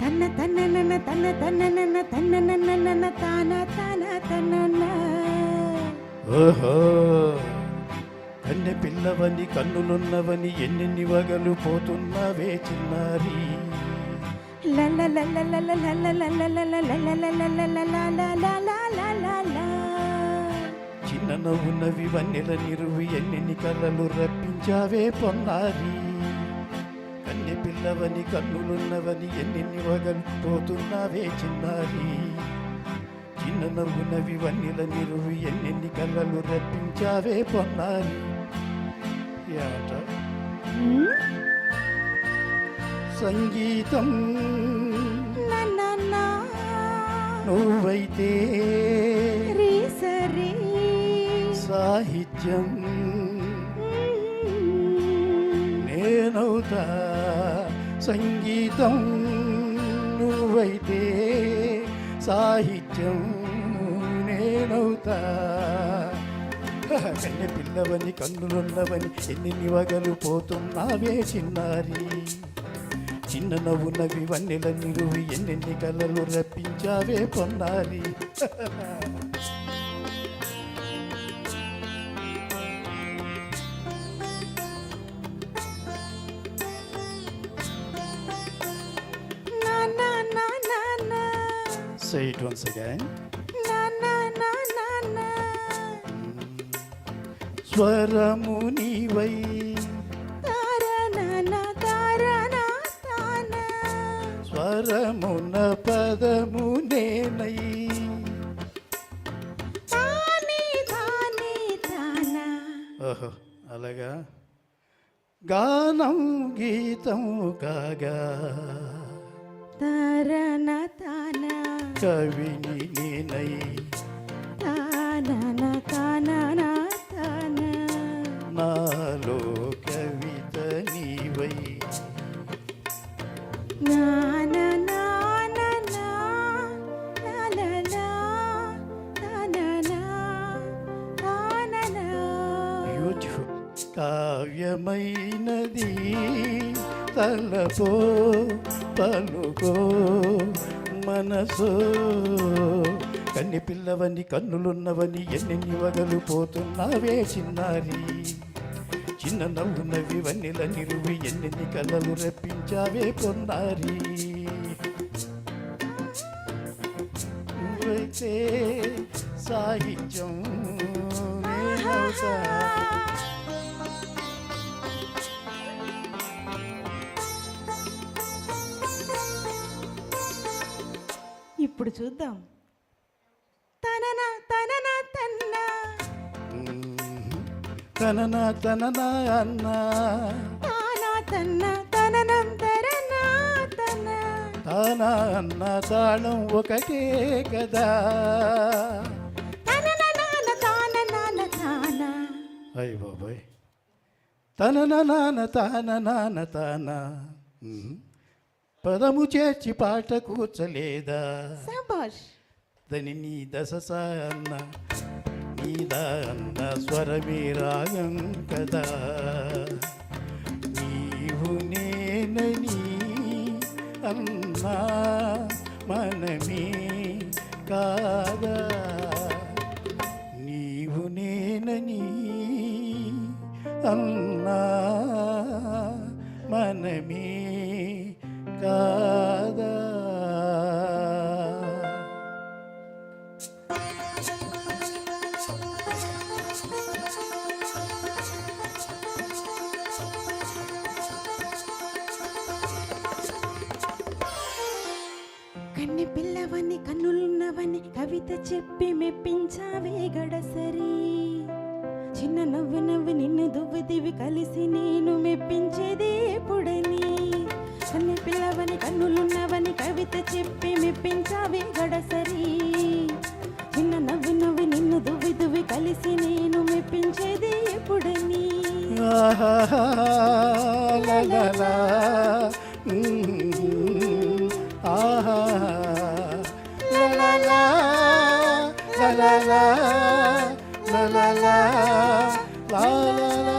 తన తన తన తన తన తాన తన తన. ఓహో కన్నె పిల్లవని కన్నులున్నవని ఎన్నెన్ని వగలు పోతున్నవే చిన్నారి. చిన్న నవ్వున్నవి వన్నెల నిరువి ఎన్నెన్ని కళ్ళలు రప్పించావే పొన్నారి. కన్నె పిల్లవని కన్నులున్నవని ఎన్నెన్ని వగలు పోతున్నవే చిన్నారి. చిన్న నవ్వునవి వన్నెల నిరువి ఎన్నెన్ని కళ్ళలు రప్పించావే పొన్నారి. ఏట సంగీతం నువ్వైతే సాహిత్యం నేనవుతా. సంగీతం నువ్వైతే సాహిత్యం నేనవుతా. కన్నె పిల్లవని కన్నులున్నవని ఎన్ని వగలు పోతున్నావే చిన్నారి. చిన్న నవ్వునవి వన్నెల నిరువి ఎన్నెన్ని కళ్ళలు రప్పించావే పొన్నారి. Say it once again. స్వరము నీవై స్వరమున పదము నేనై ఓహో అలాగా గానం గీతం కాగా కవిని నేనై నాలో కవిత నీవై బ్యూటిఫుల్. కావ్యమైనది తలపో పలుకో మనసో. కన్నె పిల్లవని కన్నులున్నవని ఎన్నెన్ని వగలు పోతున్నావే చిన్నారి. చిన్న నవ్వునవి వన్నెల నిరువి ఎన్నెన్ని కళ్ళలు రప్పించావే పొన్నారి. నువ్వైతే సాహిత్యం నేనవుతా. ఇప్పుడు చూద్దాం. తనన తనన తన్న తననా తననా అన్నా తానా తన్న తననం తరనా తన తానా అన్న తాళం ఒకటే కదా. తనన నాన తాన నాన తాన అయ్య బాబాయ్ తనన నాన తాన నాన తాన. పదము చేర్చి పాట కూర్చలేదా. శభాష్. దని నీ దశ అన్న నీదా అన్న స్వరమే రాగం కదా. నీవు నేనని అన్నా మనమే కాదా. నీవు నేనని అన్నా మనమే కాదా. కన్నె పిల్లవని కన్నులున్నవని కవిత చెప్పి మెప్పించావే గడసరి. చిన్న నవ్వు నవ్వు నిన్ను దువ్వుదివి కలిసి నేను మెప్పించేది ఎప్పుడని. కన్నె పిల్లవని కన్నులున్నవని కవిత చెప్పి మెప్పించావే గడసరి. చిన్న నవ్వు నవ్వు నిన్ను దువ్వి కలిసి నేను మెప్పించేది ఎప్పుడని. ఆహా లా లా లా లా లా లా లా లా లా లా లా